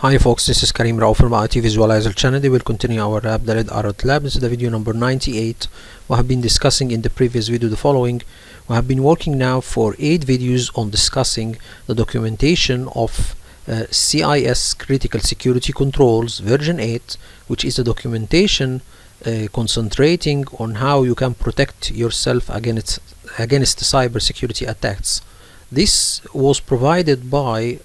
Hi folks, this is Karim Rao from IT Visualizer channel. We will continue our lab, the Red Alert Lab. This is the video number 98. We have been discussing in the previous video the following. We have been working now for 8 videos on discussing the documentation of CIS Critical Security Controls version 8, which is a documentation concentrating on how you can protect yourself against cybersecurity attacks. This was provided by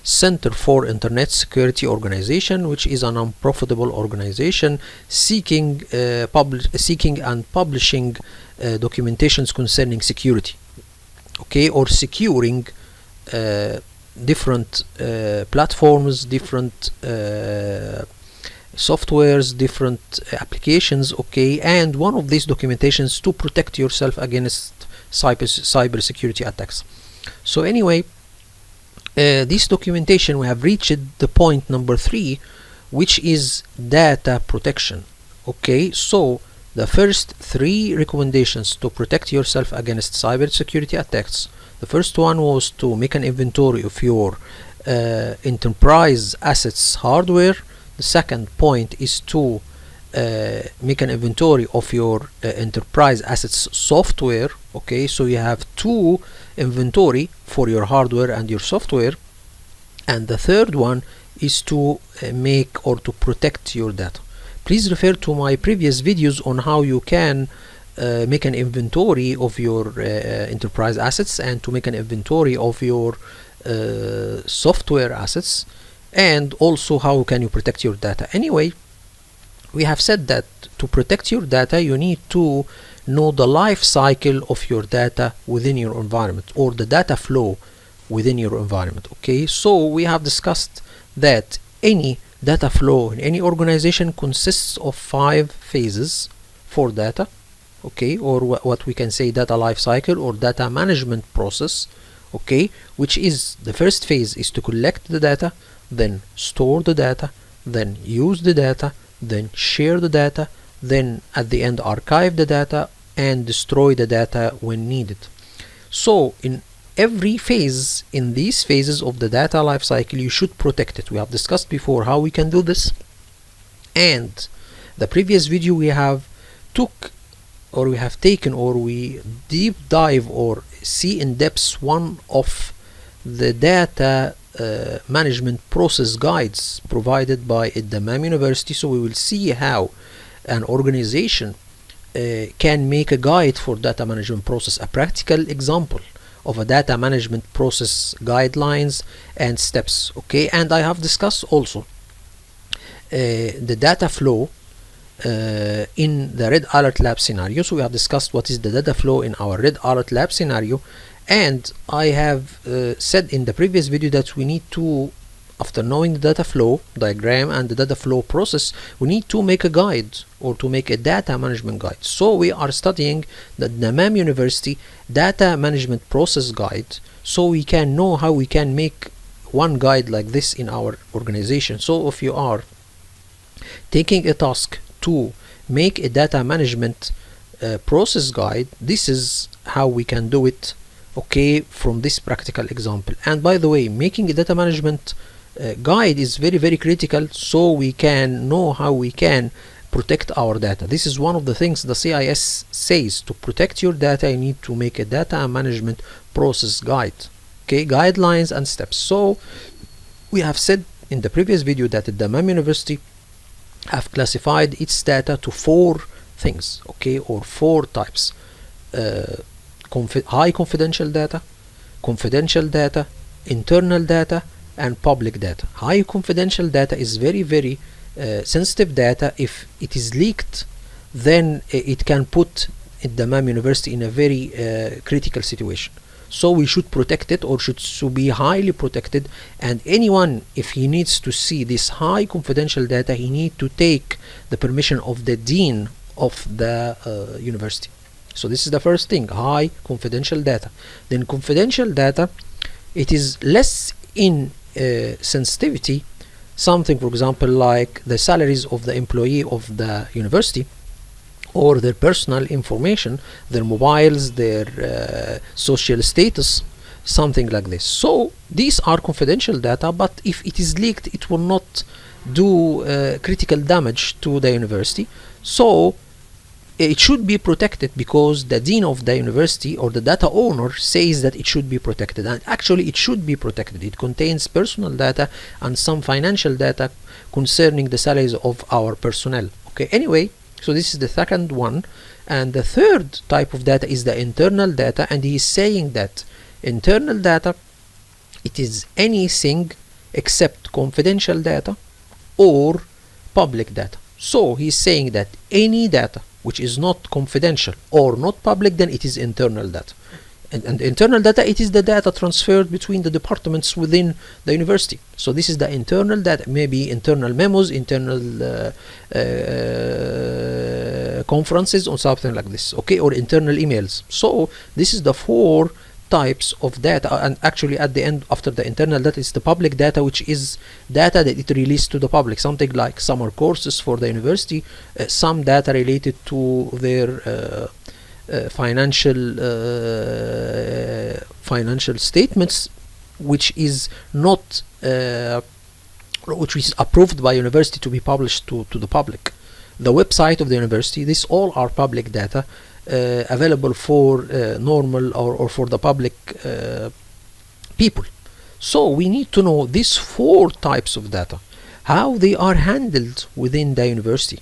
Center for Internet Security Organization, which is a non-profitable organization seeking and publishing documentations concerning security, or securing different platforms, different softwares, different applications, and one of these documentations to protect yourself against cybersecurity attacks. So anyway, this documentation, we have reached the point number 3, which is data protection. So the first 3 recommendations to protect yourself against cybersecurity attacks. The first one was to make an inventory of your enterprise assets hardware. The second point is to make an inventory of your enterprise assets software. So you have 2 inventory for your hardware and your software. And the third one is to make or to protect your data. Please refer to my previous videos on how you can make an inventory of your enterprise assets and to make an inventory of your software assets, and also how can you protect your data. Anyway, we have said that to protect your data you need to know the life cycle of your data within your environment, or the data flow within your environment. So we have discussed that any data flow in any organization consists of 5 phases for data, or what we can say data life cycle or data management process, which is the first phase is to collect the data, then store the data, then use the data, then share the data, then at the end archive the data and destroy the data when needed. So in every phase, in these phases of the data life cycle, you should protect it. We have discussed before how we can do this, and the previous video we have taken we deep dive or see in depth one of the data management process guides provided by Damam University. So we will see how an organization can make a guide for data management process, a practical example of a data management process guidelines and steps. And I have discussed also the data flow in the Red Alert Lab scenario. So we have discussed what is the data flow in our Red Alert Lab scenario, and I have said in the previous video that we need to, after knowing the data flow diagram and the data flow process, we need to make a guide or to make a data management guide. So we are studying the Damam University data management process guide, so we can know how we can make one guide like this in our organization. So if you are taking a task to make a data management process guide, this is how we can do it, from this practical example. And by the way, making a data management guide is very, very critical, so we can know how we can protect our data. This is one of the things the CIS says: to protect your data you need to make a data management process guide, guidelines and steps. So we have said in the previous video that the Damam University have classified its data to 4 things, or 4 types: high confidential data, internal data, and public data. High confidential data is very, very sensitive data. If it is leaked, then it can put Damam University in a very critical situation. So we should protect it, or should be highly protected, and anyone, if he needs to see this high confidential data, he needs to take the permission of the dean of the university. So this is the first thing, high confidential data. Then confidential data, it is less in sensitivity, something for example like the salaries of the employee of the university, or their personal information, their mobiles, their social status, something like this. So these are confidential data, but if it is leaked, it will not do critical damage to the university. So it should be protected because the dean of the university or the data owner says that it should be protected, and actually it should be protected. It contains personal data and some financial data concerning the salaries of our personnel. Okay, anyway, so this is the second one. And the third type of data is the internal data, and he is saying that internal data, it is anything except confidential data or public data. So he's saying that any data which is not confidential or not public, then it is internal data. And internal data, it is the data transferred between the departments within the university. So this is the internal data, maybe internal memos, internal conferences or something like this, okay, or internal emails. So this is the four types of data, and actually at the end, after the internal data, is the public data, which is data that it released to the public, something like summer courses for the university, some data related to their financial statements, which is not which is approved by university to be published to the public. The website of the university, this all are public data available for normal or for the public people. So we need to know these four types of data, how they are handled within the university.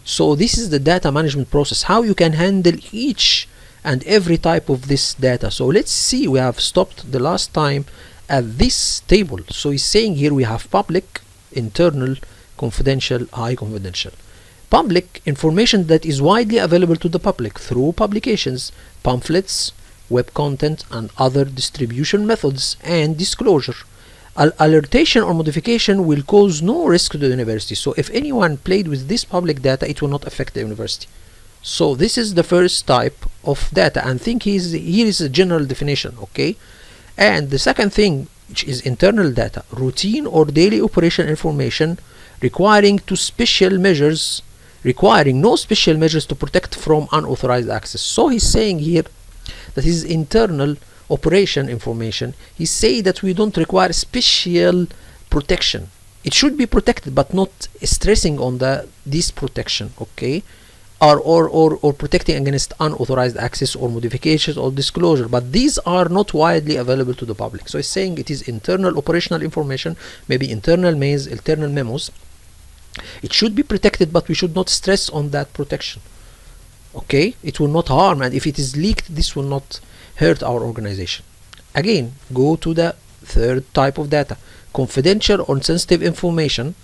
So this is the data management process, how you can handle each and every type of this data. So let's see, we have stopped the last time at this table. So he's saying here we have public, internal, confidential, high confidential. Public information that is widely available to the public through publications, pamphlets, web content, and other distribution methods and disclosure. Alertation or modification will cause no risk to the university. So if anyone played with this public data, it will not affect the university. So this is the first type of data, and think here is a general definition, okay? And the second thing, which is internal data, routine or daily operation information requiring no special measures to protect from unauthorized access. So he's saying here that is internal operation information. He say that we don't require special protection. It should be protected, but not stressing on this protection, okay? Or protecting against unauthorized access or modifications or disclosure, but these are not widely available to the public. So he's saying it is internal operational information, maybe internal mails, internal memos. It should be protected, but we should not stress on that protection, okay? It will not harm, and if it is leaked, this will not hurt our organization. Again, go to the third type of data, confidential or sensitive information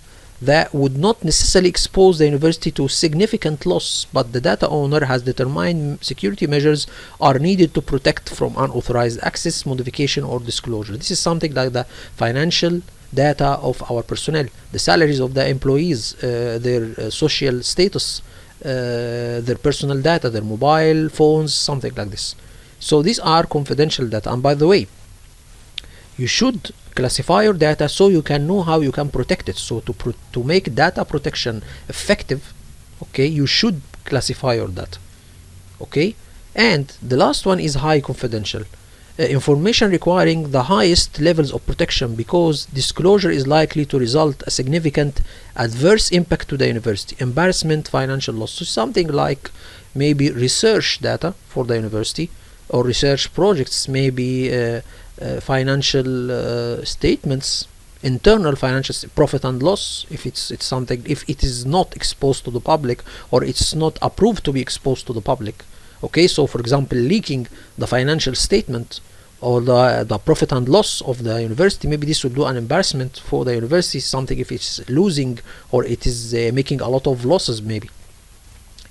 that would not necessarily expose the university to significant loss, but the data owner has determined security measures are needed to protect from unauthorized access, modification, or disclosure. This is something like the financial data of our personnel, the salaries of the employees, their social status, their personal data, their mobile phones, something like this. So these are confidential data. And by the way, you should classify your data so you can know how you can protect it. So to make data protection effective, okay, you should classify your data, okay? And the last one is high confidential information requiring the highest levels of protection, because disclosure is likely to result a significant adverse impact to the university, embarrassment, financial loss. So something like maybe research data for the university, or research projects, maybe financial statements, internal financial profit and loss, if it's something, if it is not exposed to the public or it's not approved to be exposed to the public, okay? So for example, leaking the financial statement or the profit and loss of the university, maybe this would do an embarrassment for the university, something if it's losing or it is making a lot of losses maybe.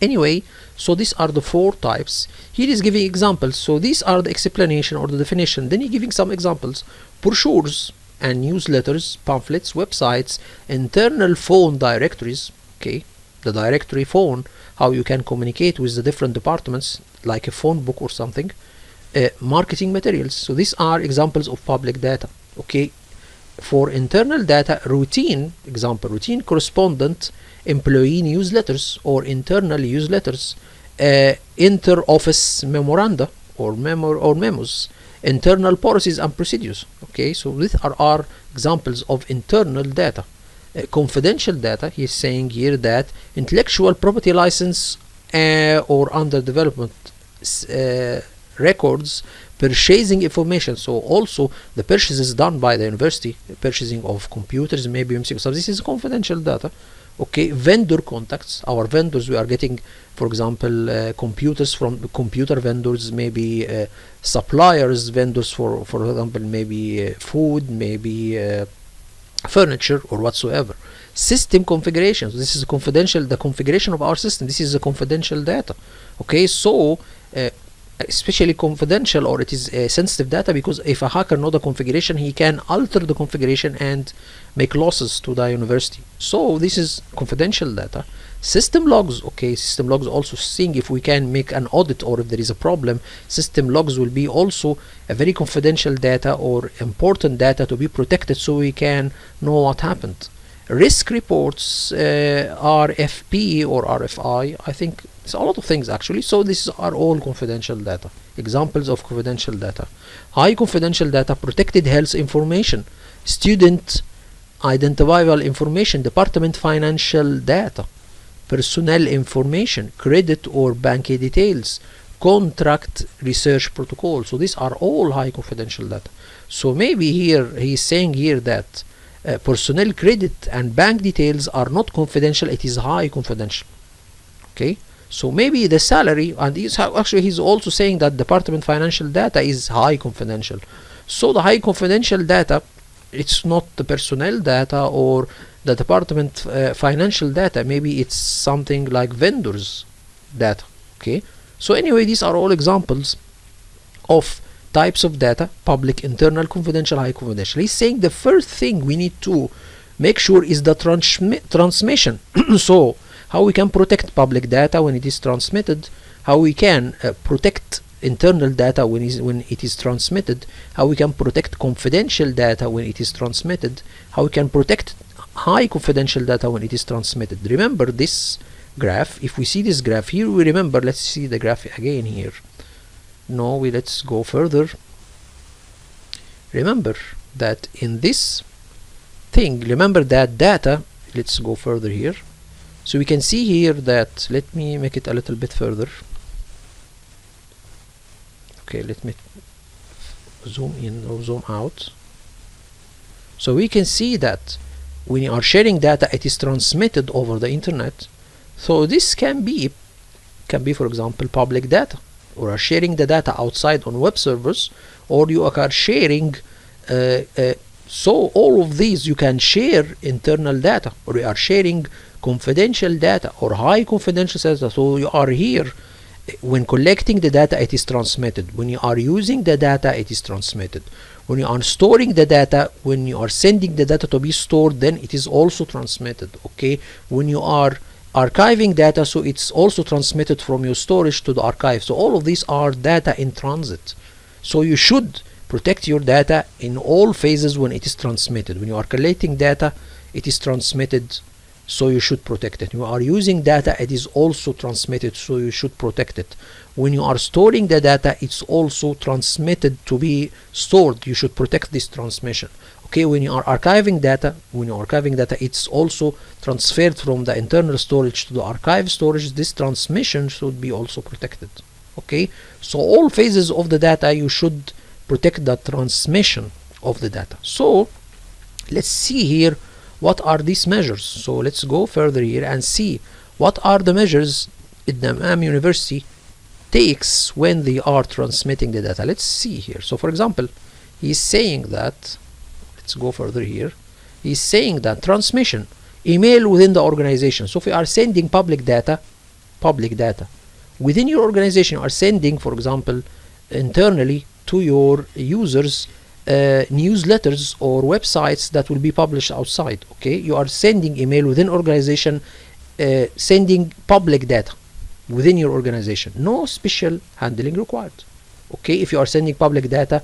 Anyway, so these are the four types. Here is giving examples. So these are the explanation or the definition. Then he's giving some examples. Brochures and newsletters, pamphlets, websites, internal phone directories, okay, the directory phone, how you can communicate with the different departments, like a phone book or something, marketing materials. So these are examples of public data, okay? For internal data, routine, example, routine correspondent, employee newsletters or internal newsletters, inter-office memoranda or memos, internal policies and procedures. Okay, so these are our examples of internal data. Confidential data, he's saying here that intellectual property license or under development records, purchasing information. So also the purchases done by the university, purchasing of computers, maybe so this is confidential data. Okay, vendor contacts, our vendors, we are getting, for example, computers from computer vendors, maybe suppliers, vendors for example, maybe food, maybe furniture or whatsoever. System configurations, this is confidential, the configuration of our system, this is a confidential data. Okay, so especially confidential, or it is sensitive data, because if a hacker knows the configuration, he can alter the configuration and make losses to the university. So this is confidential data. System logs, okay, system logs also seeing if we can make an audit or if there is a problem. System logs will be also a very confidential data or important data to be protected, so we can know what happened. Risk reports, RFP or RFI, I think it's a lot of things actually. So these are all confidential data, examples of confidential data. High confidential data, protected health information, student identifiable information, department financial data, personnel information, credit or bank details, contract research protocol. So these are all high confidential data. So maybe here he's saying here that personnel credit and bank details are not confidential, it is high confidential. Okay, so maybe the salary, and actually he's also saying that department financial data is high confidential. So the high confidential data, it's not the personnel data or the department financial data, maybe it's something like vendors data. Okay, so anyway, these are all examples of types of data: public, internal, confidential, high confidential. He's saying the first thing we need to make sure is the transmission. So how we can protect public data when it is transmitted, how we can protect internal data when it is transmitted, how we can protect confidential data when it is transmitted, how we can protect high confidential data when it is transmitted. Remember this graph. If we see this graph here, we remember, let's see the graph again here. No, let's go further. Remember that in this thing, remember that data, let's go further here. So we can see here that, let me make it a little bit further. Okay, let me zoom in or zoom out. So we can see that when you are sharing data, it is transmitted over the internet. So this can be for example public data, or are sharing the data outside on web servers, or you are sharing so all of these you can share internal data, or you are sharing confidential data or high confidential data. So you are here, when collecting the data, it is transmitted. When you are using the data, it is transmitted. When you are storing the data, when you are sending the data to be stored, then it is also transmitted. Okay, when you are archiving data, so it's also transmitted from your storage to the archive. So all of these are data in transit. So you should protect your data in all phases when it is transmitted. When you are collecting data, it is transmitted, so you should protect it. You are using data, it is also transmitted, so you should protect it. When you are storing the data, it's also transmitted to be stored. You should protect this transmission. Okay, when you are archiving data, it's also transferred from the internal storage to the archive storage. This transmission should be also protected. Okay, so all phases of the data, you should protect the transmission of the data. So let's see here what are these measures. So let's go further here and see what are the measures the University takes when they are transmitting the data. Let's see here. So for example, he's saying that, let's go further here, he's saying that transmission, email within the organization. So if we are sending public data within your organization, you are sending, for example, internally to your users newsletters or websites that will be published outside. Okay, you are sending email within organization, sending public data within your organization, no special handling required. Okay, if you are sending public data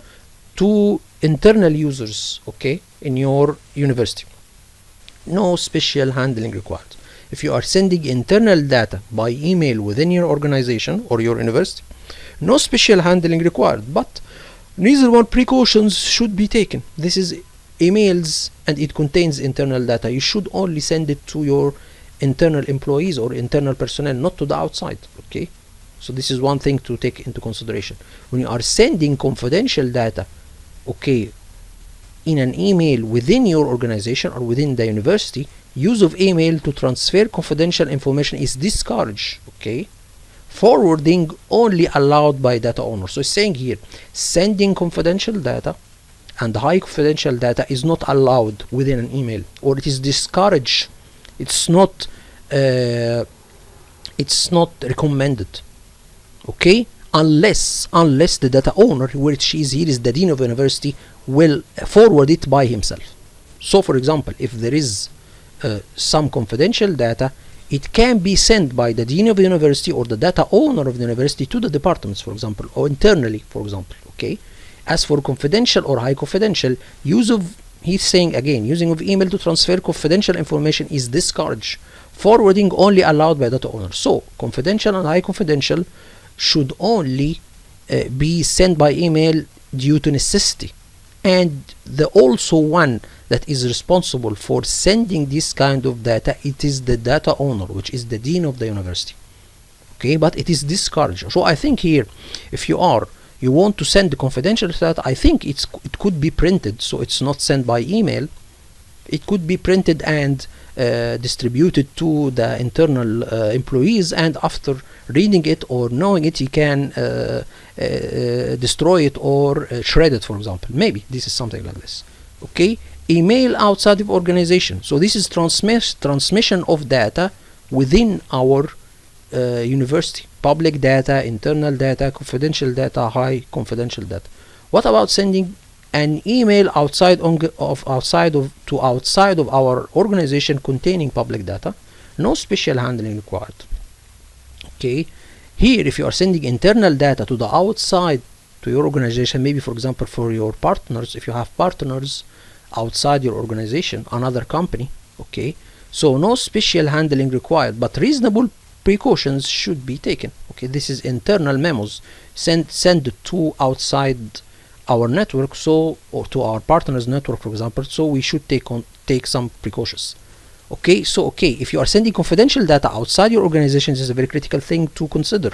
to internal users, okay, in your university, no special handling required. If you are sending internal data by email within your organization or your university, no special handling required. But Neither one precautions should be taken. This is emails and it contains internal data. You should only send it to your internal employees or internal personnel, not to the outside. Okay, so this is one thing to take into consideration when you are sending confidential data, okay, in an email within your organization or within the university. Use of email to transfer confidential information is discouraged. Okay, forwarding only allowed by data owner. So it's saying here sending confidential data and high confidential data is not allowed within an email, or it is discouraged. It's not recommended. Okay, unless the data owner, which is here is the dean of the university, will forward it by himself. So for example, if there is some confidential data, it can be sent by the dean of the university or the data owner of the university to the departments, for example, or internally, for example. Okay, as for confidential or high confidential, he's saying again, using of email to transfer confidential information is discouraged. Forwarding only allowed by data owner. So confidential and high confidential should only be sent by email due to necessity, and the also one that is responsible for sending this kind of data, it is the data owner, which is the dean of the university. Okay, but it is discouraged. So I think here, if you want to send the confidential data, I think it could be printed, so it's not sent by email. It could be printed and distributed to the internal employees, and after reading it or knowing it, he can destroy it or shred it, for example. Maybe this is something like this. Okay, email outside of organization. So this is transmission of data within our university. Public data, internal data, confidential data, high confidential data. What about sending an email outside of our organization containing public data? No special handling required. Okay, here if you are sending internal data to the outside to your organization, maybe for example for your partners, if you have partners outside your organization, another company, okay, so no special handling required, but reasonable precautions should be taken. Okay, this is internal memos send to outside our network, so, or to our partners network, for example, so we should take some precautions. Okay, so if you are sending confidential data outside your organization, this is a very critical thing to consider.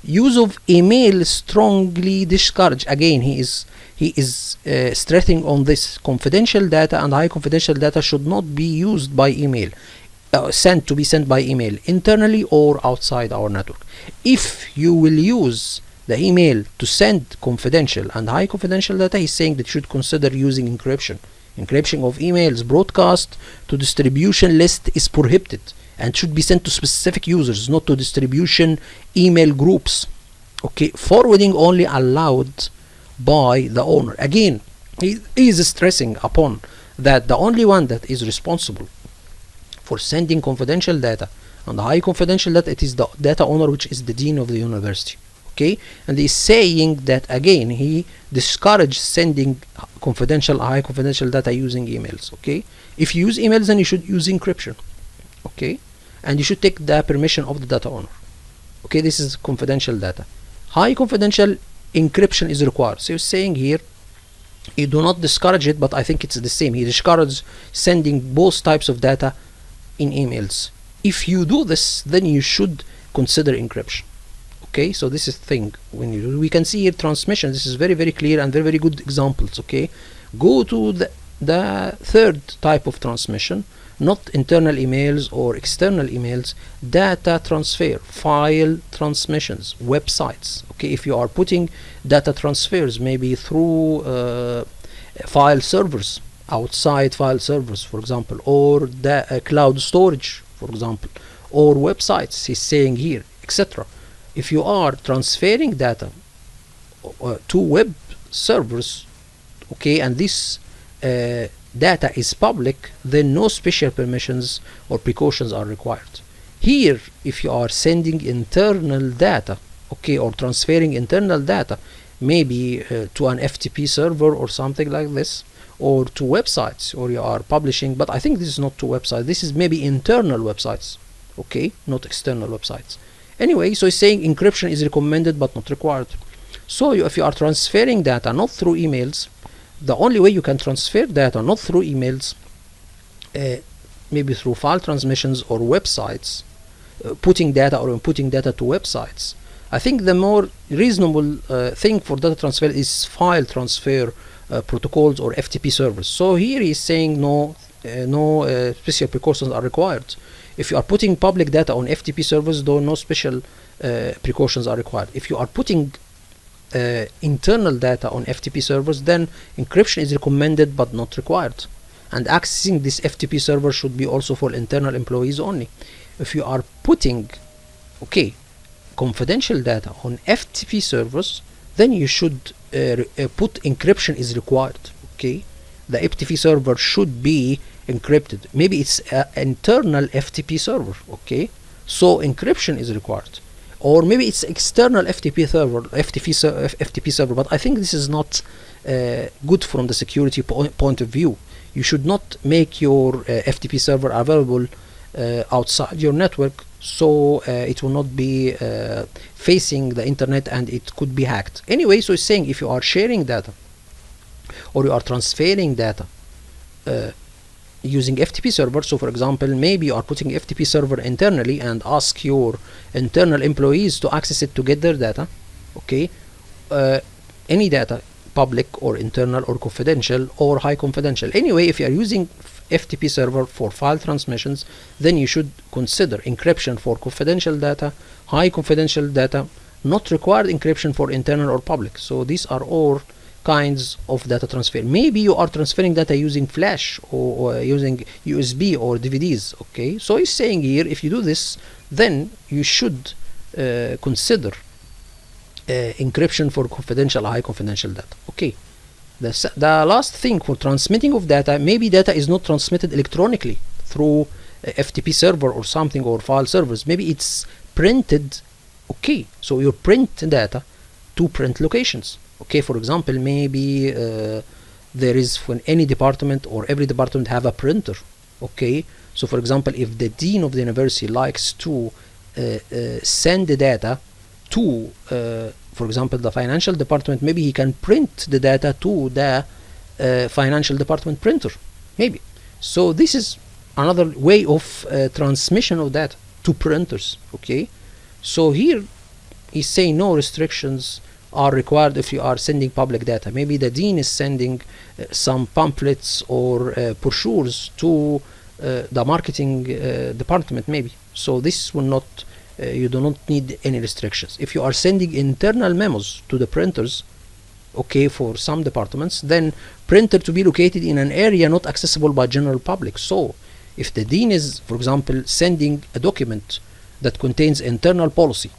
Use of email strongly discouraged. Again, he is stressing on this. Confidential data and high confidential data should not be used by email, sent by email internally or outside our network. If you will use the email to send confidential and high confidential data, he's saying that you should consider using encryption. Encryption of emails broadcast to distribution list is prohibited and should be sent to specific users, not to distribution email groups. Okay, forwarding only allowed by the owner. Again, he is stressing upon that the only one that is responsible for sending confidential data and high confidential data, it is the data owner, which is the dean of the university. Okay, and he's saying that again he discouraged sending confidential, high confidential data using emails. Okay, if you use emails, then you should use encryption. Okay, and you should take the permission of the data owner. Okay, this is confidential data. High confidential encryption is required. So you're saying here you do not discourage it, but I think it's the same. He discourages sending both types of data in emails. If you do this, then you should consider encryption. Okay, so this is thing when you do. We can see here transmission. This is very clear and very good examples. Okay, go to the third type of transmission, not internal emails or external emails, data transfer, file transmissions, websites. Okay, if you are putting data transfers maybe through file servers, outside file servers, for example, or the cloud storage, for example, or websites, he's saying here, etc. If you are transferring data to web servers, okay, and this data is public, then no special permissions or precautions are required. Here, if you are sending internal data, okay, or transferring internal data, maybe to an FTP server or something like this, or to websites, or you are publishing, but I think this is not to websites, this is maybe internal websites, okay, not external websites. Anyway, so it's saying encryption is recommended but not required. So if you are transferring data not through emails, the only way you can transfer data not through emails, maybe through file transmissions or websites, putting data or inputting data to websites. I think the more reasonable thing for data transfer is file transfer protocols or FTP servers. So here he's saying no special precautions are required. If you are putting public data on FTP servers, though, no special precautions are required. If you are putting internal data on FTP servers, then encryption is recommended but not required. And accessing this FTP server should be also for internal employees only. If you are putting confidential data on FTP servers, then you should put encryption is required. The FTP server should be encrypted. Maybe it's an internal FTP server. So encryption is required. Or maybe it's external FTP server, but I think this is not good from the security point of view. You should not make your FTP server available outside your network, so it will not be facing the internet and it could be hacked. Anyway, so it's saying if you are sharing data or you are transferring data using FTP server, so for example, maybe you are putting FTP server internally and ask your internal employees to access it to get their data, any data, public or internal or confidential or high confidential. Anyway, if you are using FTP server for file transmissions, then you should consider encryption for confidential data, high confidential data, not required encryption for internal or public. So these are all kinds of data transfer. Maybe you are transferring data using flash or using USB or DVDs. So he's saying here, if you do this, then you should consider encryption for confidential, high confidential data. The last thing, for transmitting of data, maybe data is not transmitted electronically through FTP server or something, or file servers. Maybe it's printed. So you print data to print locations. For example, maybe there is, for any department or every department have a printer. So for example, if the dean of the university likes to send the data to for example the financial department, maybe he can print the data to the financial department printer, maybe. So this is another way of transmission of data to printers. So here he's saying no restrictions are required if you are sending public data. Maybe the dean is sending some pamphlets or brochures to the marketing department, maybe. So this will not, you do not need any restrictions. If you are sending internal memos to the printers, for some departments, then printer to be located in an area not accessible by general public. So if the dean is, for example, sending a document that contains internal policy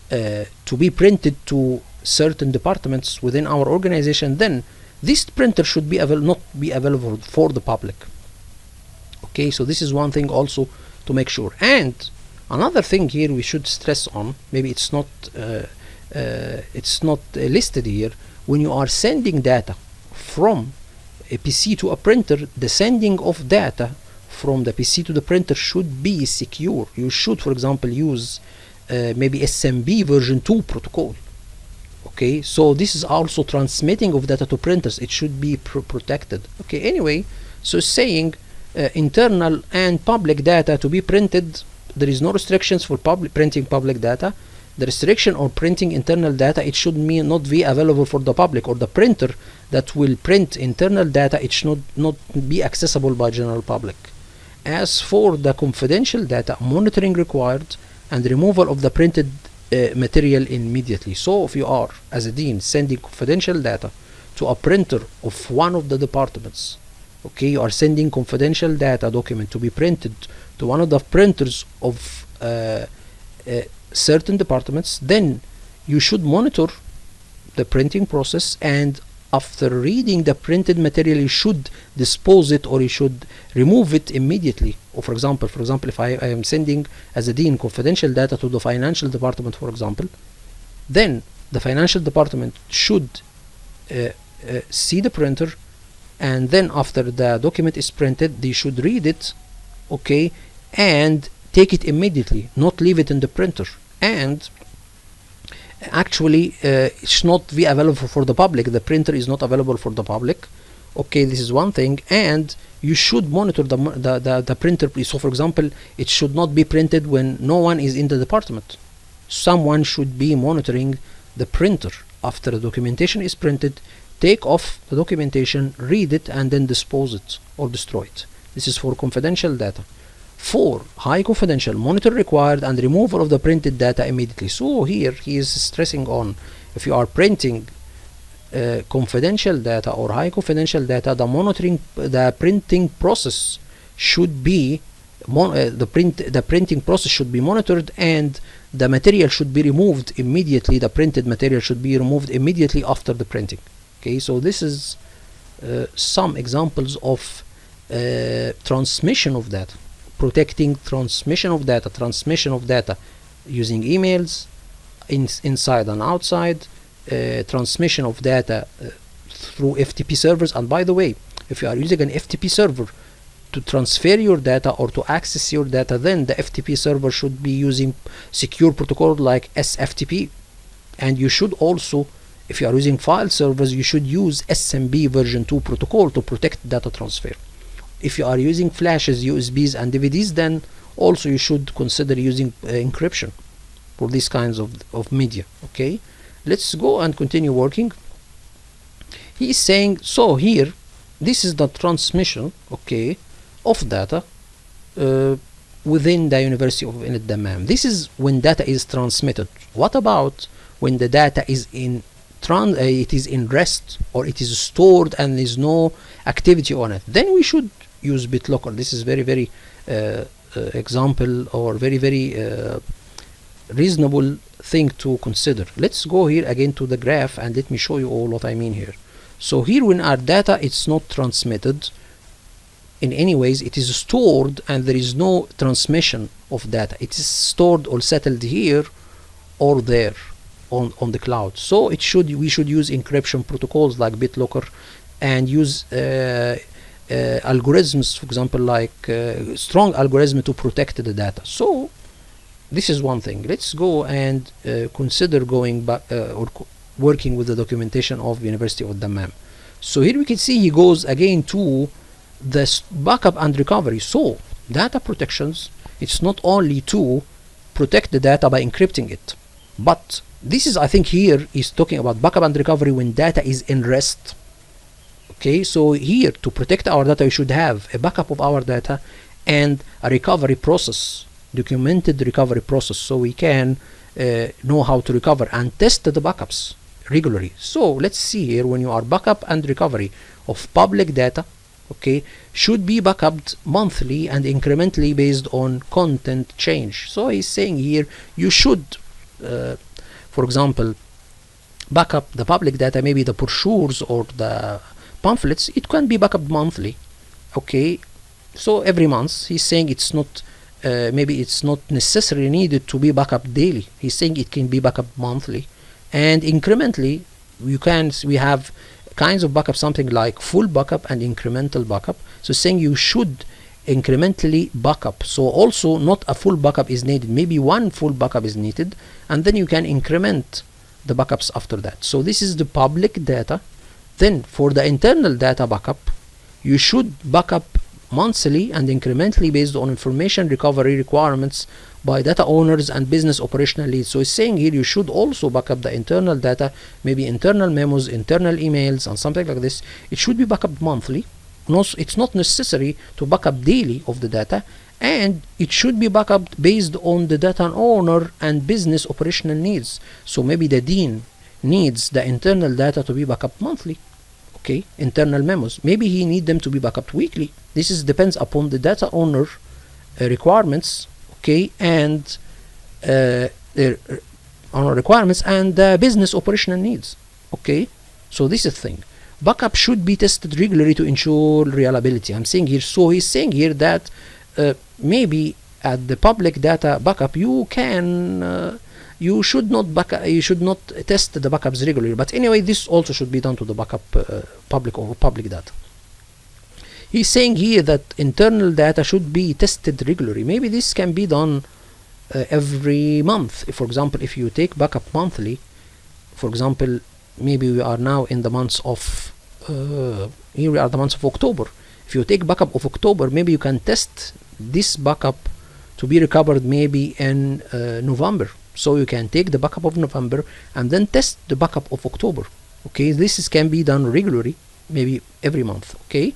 to be printed to certain departments within our organization, then this printer should be not be available for the public. So this is one thing also to make sure. And another thing here we should stress on, maybe it's not listed here. When you are sending data from a PC to a printer, the sending of data from the PC to the printer should be secure. You should, for example, use maybe SMB version 2 protocol. So this is also transmitting of data to printers. It should be protected. Anyway, so saying internal and public data to be printed, there is no restrictions for printing public data. The restriction or printing internal data, it should not be available for the public, or the printer that will print internal data, it should not be accessible by general public. As for the confidential data, monitoring required and removal of the printed material immediately. So if you are, as a dean, sending confidential data to a printer of one of the departments, you are sending confidential data document to be printed to one of the printers of certain departments, then you should monitor the printing process, and after reading the printed material, you should dispose it, or you should remove it immediately. Or for example, if I am sending as a dean confidential data to the financial department, for example, then the financial department should see the printer, and then after the document is printed, they should read it, and take it immediately, not leave it in the printer. And actually it's not be available for the public. The printer is not available for the public. Okay, this is one thing, and you should monitor the printer. So for example, it should not be printed when no one is in the department. Someone should be monitoring the printer. After the documentation is printed, take off the documentation, read it, and then dispose it or destroy it. This is for confidential data. 4. High confidential, monitor required and removal of the printed data immediately. So here he is stressing on, if you are printing confidential data or high confidential data, the printing process should be the printing process should be monitored, and the material should be removed immediately. The printed material should be removed immediately after the printing. Okay, so this is some examples of transmission of data, protecting transmission of data using emails inside and outside, transmission of data through FTP servers. And by the way, if you are using an FTP server to transfer your data or to access your data, then the FTP server should be using secure protocol like SFTP. And you should also, if you are using file servers, you should use SMB version 2 protocol to protect data transfer. If you are using flashes, USBs and DVDs, then also you should consider using encryption for these kinds of media. Okay, let's go and continue working. He is saying, so here, this is the transmission, okay, of data within the University of Dammam. This is when data is transmitted. What about when the data is in it is in rest, or it is stored and there is no activity on it? Then we should use BitLocker. This is very example, or very reasonable thing to consider. Let's go here again to the graph and let me show you all what I mean here. So here, when our data it's not transmitted in any ways, it is stored and there is no transmission of data. It is stored or settled here or there on the cloud. So we should use encryption protocols like BitLocker, and use algorithms, for example, like strong algorithm to protect the data. So this is one thing. Let's go and consider going back or working with the documentation of University of Dammam. So here we can see he goes again to the backup and recovery. So data protections, it's not only to protect the data by encrypting it, but this is, I think here he's talking about backup and recovery when data is in rest. Okay, so here to protect our data, we should have a backup of our data and a recovery process, documented recovery process, so we can know how to recover and test the backups regularly. So let's see here, when you are backup and recovery of public data, okay, should be backupped monthly and incrementally based on content change. So he's saying here you should for example, backup the public data, maybe the brochures or the pamphlets, it can be backup monthly. Okay, so every month. He's saying it's not maybe it's not necessarily needed to be backup daily. He's saying it can be backup monthly, and incrementally we have kinds of backup, something like full backup and incremental backup. So saying you should incrementally backup. So also not a full backup is needed, maybe one full backup is needed, and then you can increment the backups after that. So this is the public data. Then for the internal data backup, you should backup monthly and incrementally based on information recovery requirements by data owners and business operational leads. So it's saying here you should also backup the internal data, maybe internal memos, internal emails, and something like this. It should be backup monthly. No, it's not necessary to backup daily of the data, and it should be backup based on the data owner and business operational needs. So maybe the dean needs the internal data to be backup monthly. Okay, internal memos, maybe he need them to be backup weekly. This is depends upon the data owner requirements, okay, and owner requirements and business operational needs. Okay, so this is the thing. Backup should be tested regularly to ensure reliability. I'm saying here, so he's saying here that maybe at the public data backup you can you should not test the backups regularly, but anyway, this also should be done to the backup public data. He's saying here that internal data should be tested regularly. Maybe this can be done every month. For example, if you take backup monthly, for example, maybe we are now in the months of here we are the months of October. If you take backup of October, maybe you can test this backup to be recovered maybe in November. So you can take the backup of November and then test the backup of October. Okay, can be done regularly, maybe every month. Okay,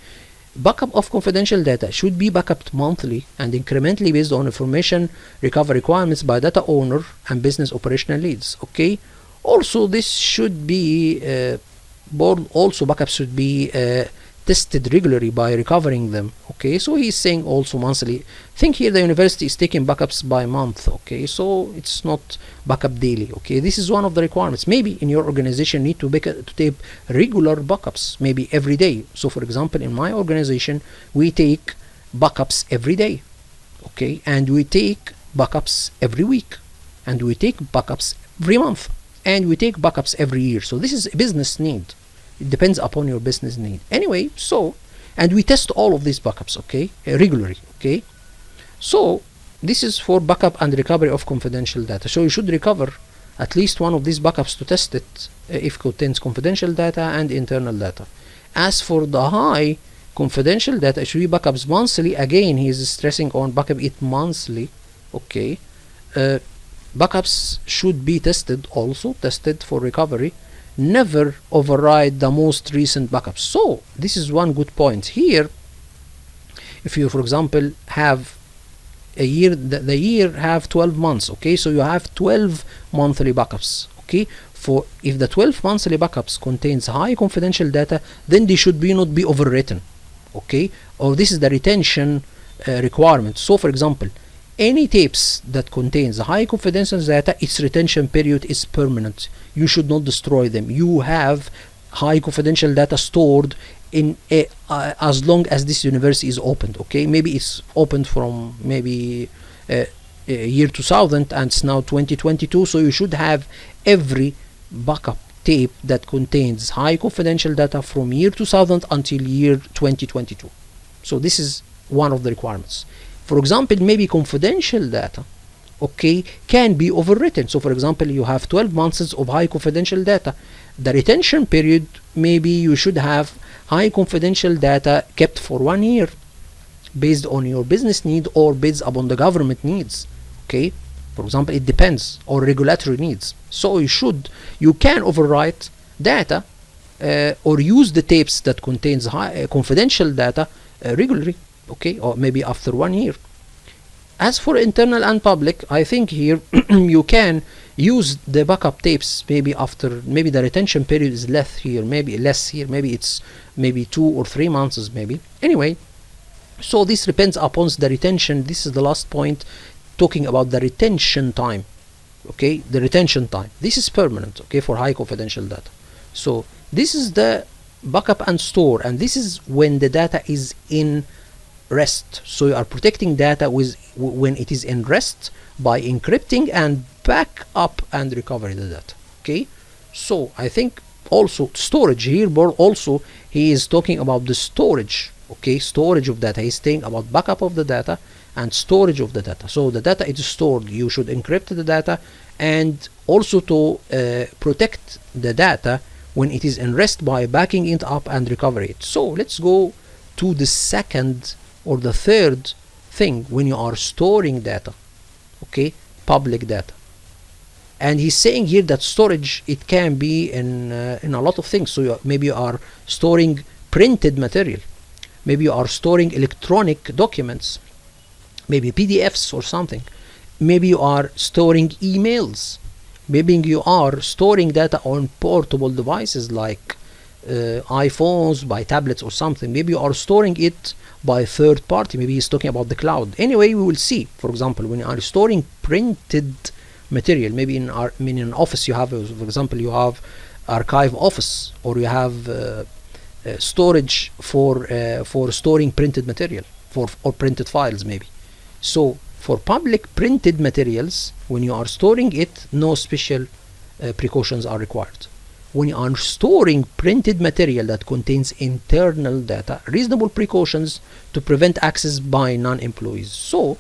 backup of confidential data should be backuped monthly and incrementally based on information recovery requirements by data owner and business operational needs. Okay, also this should be backups should be tested regularly by recovering them. Okay, so he's saying also monthly. Think here the university is taking backups by month. Okay, so it's not backup daily. Okay, this is one of the requirements. Maybe in your organization need to take regular backups, maybe every day. So for example, in my organization we take backups every day. Okay, and we take backups every week, and we take backups every month, and we take backups every year. So this is a business need. It depends upon your business need. Anyway, so, and we test all of these backups, okay, regularly. Okay, so this is for backup and recovery of confidential data. So you should recover at least one of these backups to test it if it contains confidential data and internal data. As for the high confidential data, it should be backups monthly. Again, he is stressing on backup it monthly. Okay, backups should be tested for recovery. Never override the most recent backups. So this is one good point here. If you, for example, have a year, the year have 12 months. Okay, so you have 12 monthly backups. Okay, for if the 12 monthly backups contains high confidential data, then they should not be overwritten. Okay, or this is the retention requirement. So for example, any tapes that contains high confidential data, its retention period is permanent. You should not destroy them. You have high confidential data stored in as long as this university is opened. Okay, maybe it's opened from maybe year 2000 and it's now 2022. So you should have every backup tape that contains high confidential data from year 2000 until year 2022. So this is one of the requirements. For example, maybe confidential data, okay, can be overwritten. So for example, you have 12 months of high confidential data. The retention period, maybe you should have high confidential data kept for 1 year based on your business need or based upon the government needs. Okay, for example, it depends, or regulatory needs. So you can overwrite data or use the tapes that contains high confidential data regularly. Okay, or maybe after 1 year. As for internal and public, I think here you can use the backup tapes maybe the retention period is less here, maybe it's 2 or 3 months maybe. Anyway, so this depends upon the retention. This is the last point, talking about the retention time. Okay, the retention time, this is permanent, okay, for high confidential data. So this is the backup and store, and this is when the data is in rest. So you are protecting data when it is in rest by encrypting and back up and recover the data. Okay, so I think also storage here, but also he is talking about the storage. Okay, storage of data. He's saying about backup of the data and storage of the data. So the data is stored, you should encrypt the data, and also to protect the data when it is in rest by backing it up and recover it. So let's go to the second or the third thing when you are storing data. Okay, public data. And he's saying here that storage, it can be in a lot of things. So maybe you are storing printed material, maybe you are storing electronic documents, maybe PDFs or something, maybe you are storing emails, maybe you are storing data on portable devices like iPhones, by tablets or something. Maybe you are storing it by third party, maybe he's talking about the cloud. Anyway, we will see. For example, when you are storing printed material, maybe in an office you have, for example, you have archive office, or you have storage for storing printed material or printed files maybe. So for public printed materials, when you are storing it, no special precautions are required. When you are storing printed material that contains internal data, reasonable precautions to prevent access by non-employees. So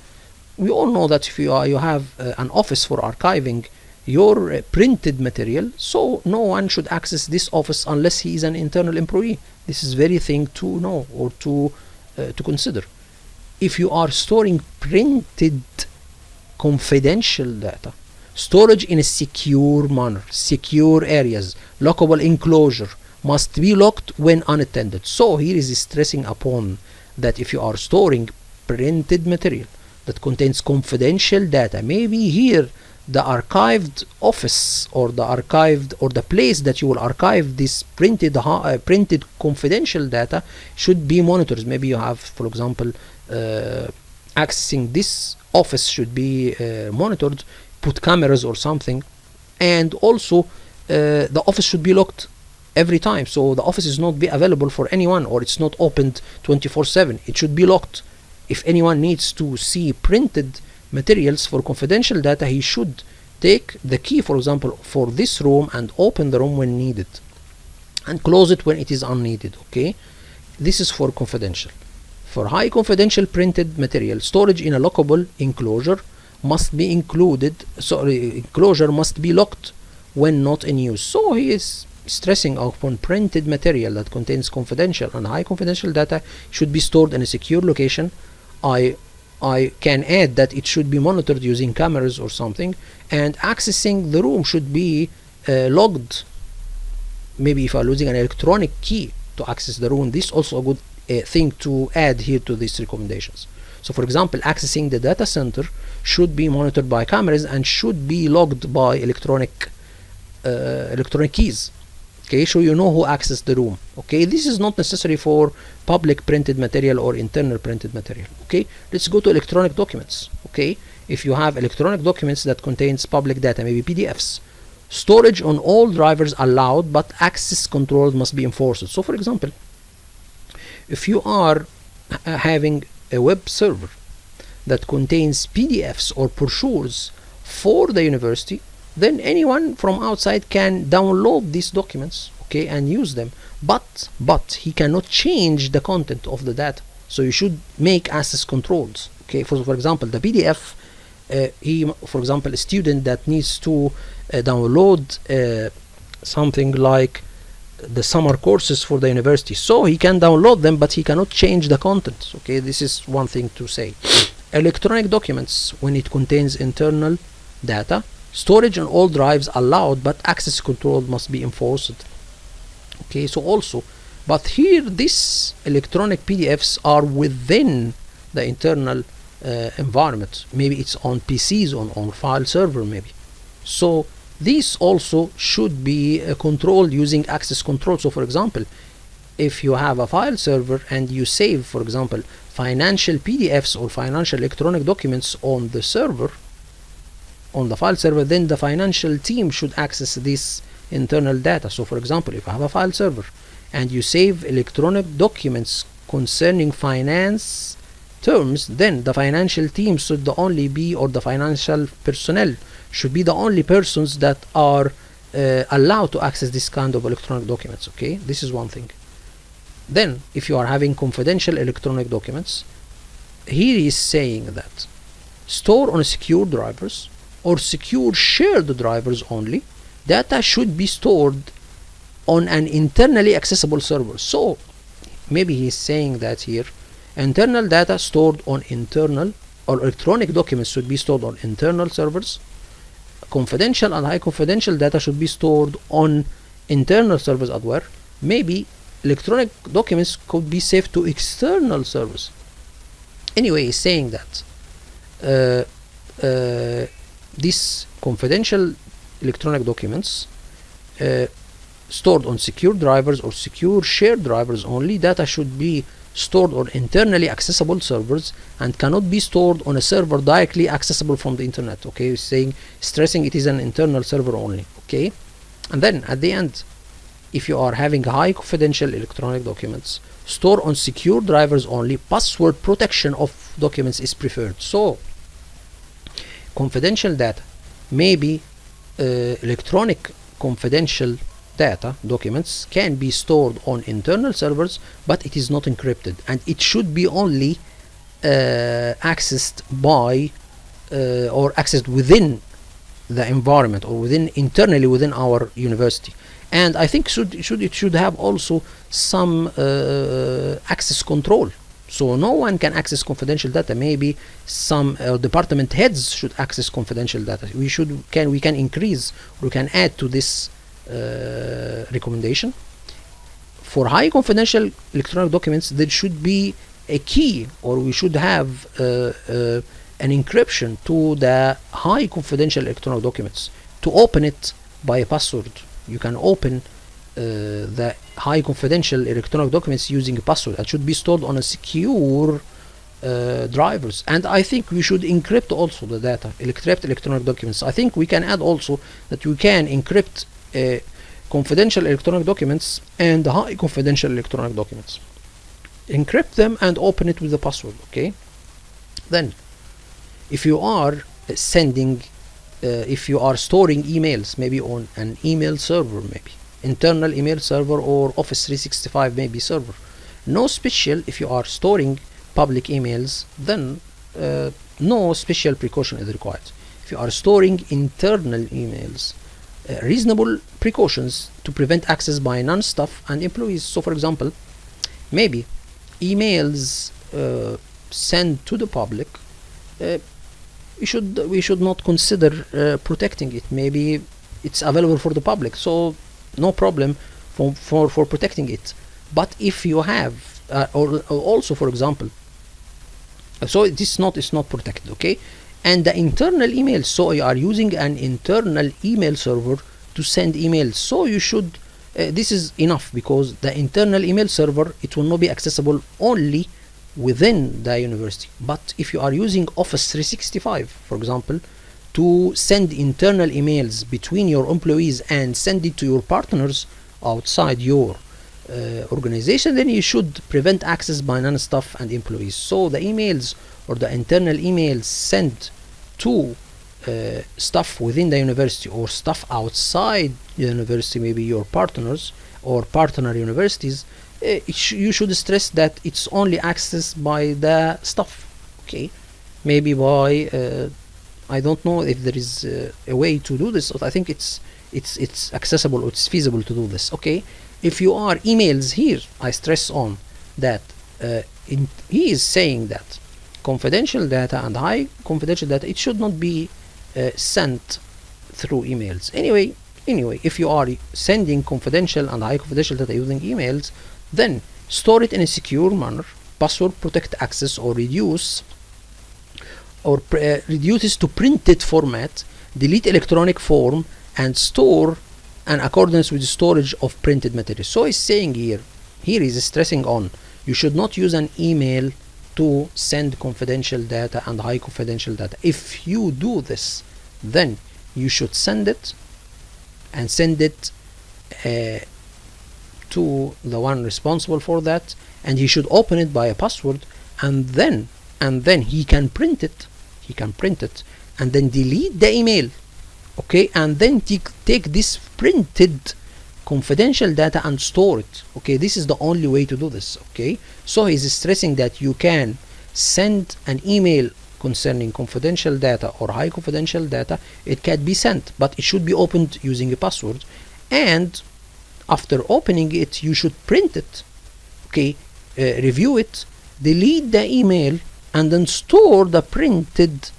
we all know that if you have an office for archiving your printed material, so no one should access this office unless he is an internal employee. This is very thing to know or to consider. If you are storing printed confidential data, storage in a secure manner, secure areas, lockable enclosure, must be locked when unattended. So here is stressing upon that if you are storing printed material that contains confidential data, maybe here the archived office or the archived or the place that you will archive this printed confidential data should be monitored. Maybe you have, for example, accessing this office should be monitored, put cameras or something, and also the office should be locked every time, so the office is not be available for anyone, or it's not opened 24/7. It should be locked. If anyone needs to see printed materials for confidential data, he should take the key, for example, for this room and open the room when needed and close it when it is unneeded. Okay, this is for confidential. For high confidential printed material, storage in a lockable enclosure must be enclosure must be locked when not in use. So he is stressing upon printed material that contains confidential and high confidential data should be stored in a secure location. I can add that it should be monitored using cameras or something, and accessing the room should be logged. Maybe if I'm using an electronic key to access the room, this is also a good thing to add here to these recommendations. So for example, accessing the data center should be monitored by cameras and should be logged by electronic keys. Okay, so you know who accessed the room. Okay, this is not necessary for public printed material or internal printed material. Okay, let's go to electronic documents. Okay, if you have electronic documents that contains public data, maybe PDFs, storage on all drivers allowed, but access controls must be enforced. So for example, if you are having a web server that contains PDFs or brochures for the university, then anyone from outside can download these documents, okay, and use them, but he cannot change the content of the data. So you should make access controls. Okay, for example, the PDF, for example, a student that needs to download something like the summer courses for the university, so he can download them, but he cannot change the content. Okay, this is one thing to say. Electronic documents, when it contains internal data, storage on all drives allowed, but access control must be enforced. Okay, so also, but here these electronic PDFs are within the internal environment. Maybe it's on PCs, on file server maybe. So these also should be controlled using access control. So for example, if you have a file server and you save, for example, financial PDFs or financial electronic documents on the server, on the file server, then the financial team should access this internal data. So for example, if you have a file server and you save electronic documents concerning finance terms, then the financial team should the only be, or the financial personnel should be the only persons that are allowed to access this kind of electronic documents. Okay, this is one thing. Then if you are having confidential electronic documents, here is saying that store on secure drivers or secure shared drivers only, data should be stored on an internally accessible server. So maybe he's saying that here internal data stored on internal, or electronic documents should be stored on internal servers. Confidential and high confidential data should be stored on internal servers as well. Maybe electronic documents could be saved to external servers. Anyway, he's saying that these confidential electronic documents stored on secure drivers or secure shared drivers only, data should be stored on internally accessible servers and cannot be stored on a server directly accessible from the internet. Okay, stressing it is an internal server only. Okay, and then at the end, if you are having high confidential electronic documents, store on secure drivers only, password protection of documents is preferred. So confidential data, maybe electronic confidential data documents can be stored on internal servers, but it is not encrypted, and it should be only accessed by or accessed within the environment or internally within our university. And I think it should have also some access control, so no one can access confidential data. Maybe some department heads should access confidential data. We can increase, we can add to this recommendation. For high confidential electronic documents, there should be a key, or we should have an encryption to the high confidential electronic documents. To open it by a password, you can open the high confidential electronic documents using a password that should be stored on a secure drivers. And I think we should encrypt also the data, encrypt electronic documents. I think we can add also that we can encrypt confidential electronic documents and the high confidential electronic documents. Encrypt them and open it with a password. Okay. Then, if you are sending, if you are storing emails, maybe on an email server, maybe internal email server or Office 365 maybe server, no special. If you are storing public emails, then no special precaution is required. If you are storing internal emails, reasonable precautions to prevent access by non-staff and employees. So, for example, maybe emails sent to the public, we should not consider protecting it. Maybe it's available for the public, so no problem for protecting it. But if you have or also, for example, so it's not protected. Okay. And the internal email, so you are using an internal email server to send emails, so you should this is enough, because the internal email server, it will not be accessible only within the university. But if you are using Office 365, for example, to send internal emails between your employees and send it to your partners outside your organization, then you should prevent access by non-staff and employees. So the emails or the internal emails sent to staff within the university or staff outside the university, maybe your partners or partner universities, you should stress that it's only accessed by the staff. Okay, maybe by I don't know if there is a way to do this. I think it's accessible or it's feasible to do this. Okay, if you are emails here, I stress on that he is saying that confidential data and high confidential data, it should not be sent through emails. Anyway, if you are sending confidential and high confidential data using emails, then store it in a secure manner, password protect access, or reduces to printed format, delete electronic form, and store in accordance with the storage of printed material. So he's saying here is stressing on, you should not use an email to send confidential data and high confidential data. If you do this, then you should send it to the one responsible for that, and he should open it by a password, and then he can print it and then delete the email. Okay, and then take this printed confidential data and store it. Okay, this is the only way to do this. Okay, so he's stressing that you can send an email concerning confidential data or high confidential data. It can be sent, but it should be opened using a password, and after opening it, you should print it. Okay, review it, delete the email, and then store the printed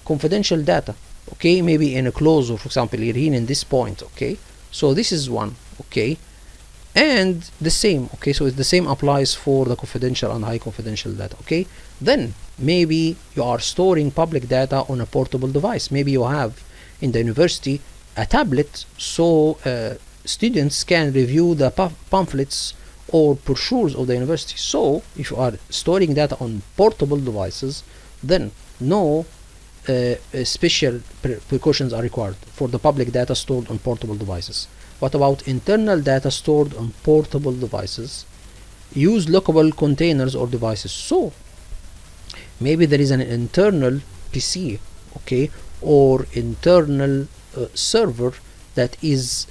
confidential data. Okay, maybe in a closure, for example, here in this point. Okay, so this is one. Okay, and the same. Okay, so the same applies for the confidential and high confidential data. Okay, then maybe you are storing public data on a portable device. Maybe you have in the university a tablet, so students can review the pamphlets or brochures of the university. So if you are storing data on portable devices, then no special precautions are required for the public data stored on portable devices. What about internal data stored on portable devices? Use lockable containers or devices. So maybe there is an internal PC, okay, or internal server that is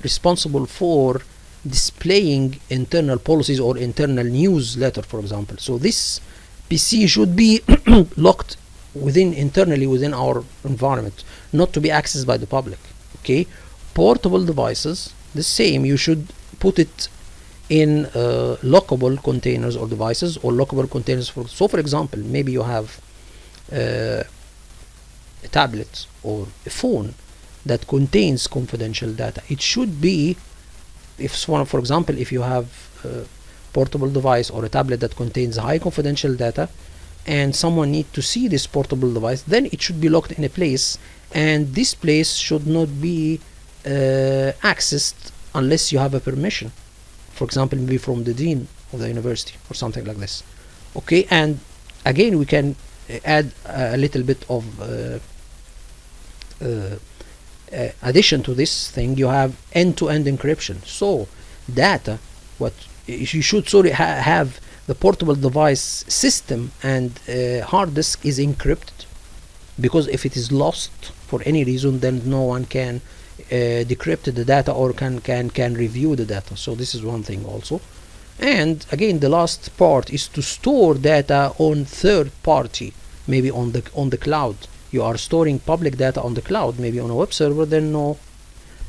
responsible for displaying internal policies or internal newsletter, for example. So this PC should be locked internally within our environment, not to be accessed by the public. Okay, portable devices, the same. You should put it in lockable containers or devices, or lockable containers for example, maybe you have a tablet or a phone that contains confidential data. It should be, for example, if you have a portable device or a tablet that contains high confidential data and someone need to see this portable device, then it should be locked in a place, and this place should not be accessed unless you have a permission, for example, maybe from the dean of the university or something like this. Okay, and again, we can add a little bit of addition to this thing. You have end-to-end encryption. So data, what you should have the portable device system and hard disk is encrypted, because if it is lost for any reason, then no one can decrypt the data or can review the data. So this is one thing also. And again, the last part is to store data on third party, maybe on the cloud. You are storing public data on the cloud, maybe on a web server, then no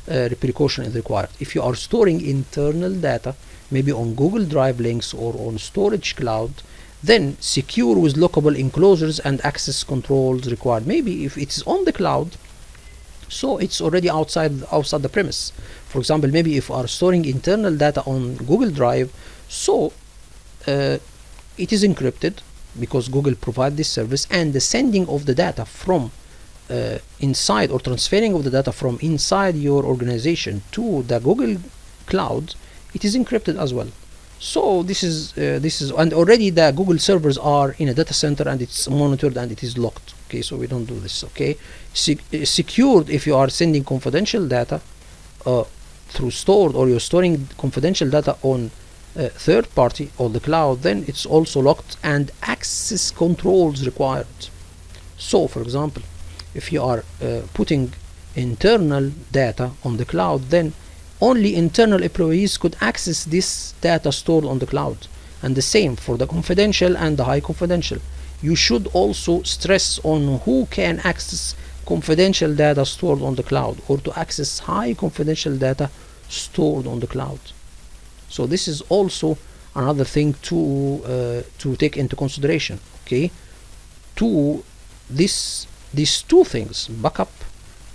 precaution is required. If you are storing internal data, maybe on Google Drive links or on storage cloud, then secure with lockable enclosures and access controls required. Maybe if it's on the cloud, so it's already outside the premise. For example, maybe if you are storing internal data on Google Drive, so it is encrypted because Google provide this service, and the sending of the data from inside, or transferring of the data from inside your organization to the Google cloud, it is encrypted as well. So this is and already the Google servers are in a data center and it's monitored and it is locked. Okay, so we don't do this. Okay, secured, if you are sending confidential data through stored, or you're storing confidential data on third party or the cloud, then it's also locked and access controls required. So for example, if you are putting internal data on the cloud, then only internal employees could access this data stored on the cloud, and the same for the confidential and the high confidential. You should also stress on who can access confidential data stored on the cloud, or to access high confidential data stored on the cloud. So this is also another thing to take into consideration. Okay, these two things, backup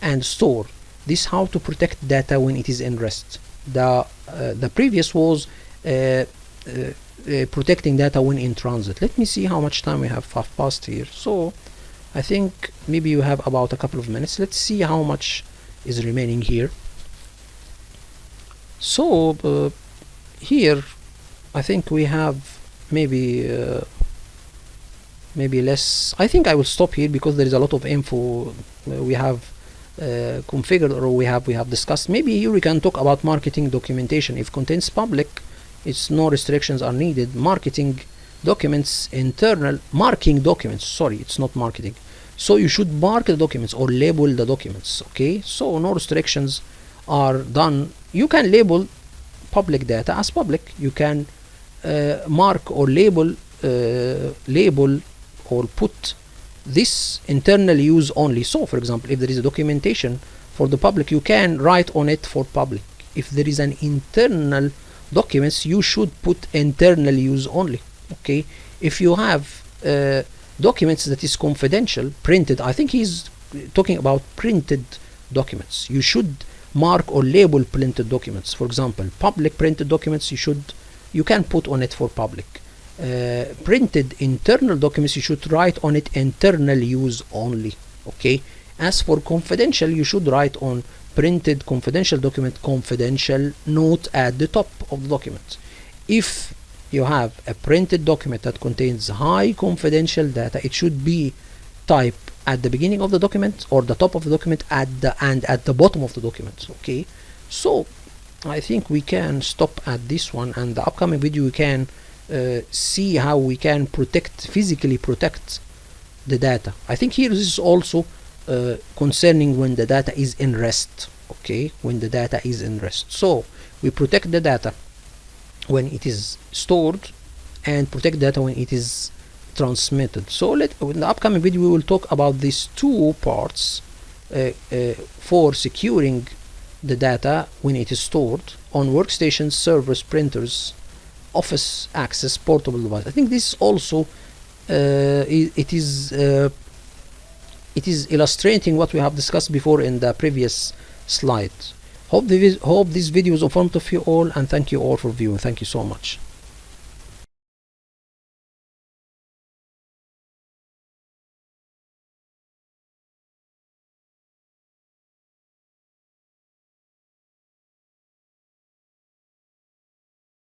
and store, this how to protect data when it is in rest. The previous was protecting data when in transit. Let me see how much time we have passed here. So I think maybe you have about a couple of minutes. Let's see how much is remaining here. So here I think we have maybe less. I think I will stop here because there is a lot of info we have configured, or we have discussed. Maybe here we can talk about marketing documentation. If contains public, it's no restrictions are needed. Marketing documents, internal marking documents, sorry, it's not marketing. So you should mark the documents or label the documents. Okay, so no restrictions are done. You can label public data as public. You can mark or label or put this internal use only. So for example, if there is a documentation for the public, you can write on it for public. If there is an internal documents, you should put internal use only. Okay, if you have documents that is confidential, printed, I think he's talking about printed documents, you should mark or label printed documents. For example, public printed documents, you can put on it for public. Printed internal documents, you should write on it internal use only. Okay, as for confidential, you should write on printed confidential document confidential note at the top of the document. If you have a printed document that contains high confidential data, it should be type at the beginning of the document, or the top of the document, at the bottom of the document. Okay, so I think we can stop at this one, and the upcoming video we can see how we can physically protect the data. I think here this is also concerning when the data is in rest. Okay, when the data is in rest, so we protect the data when it is stored, and protect data when it is transmitted. So in the upcoming video we will talk about these two parts for securing the data when it is stored on workstations, servers, printers, office access, portable device. I think this also it is illustrating what we have discussed before in the previous slide. Hope this video is informative for you all, and thank you all for viewing. Thank you so much.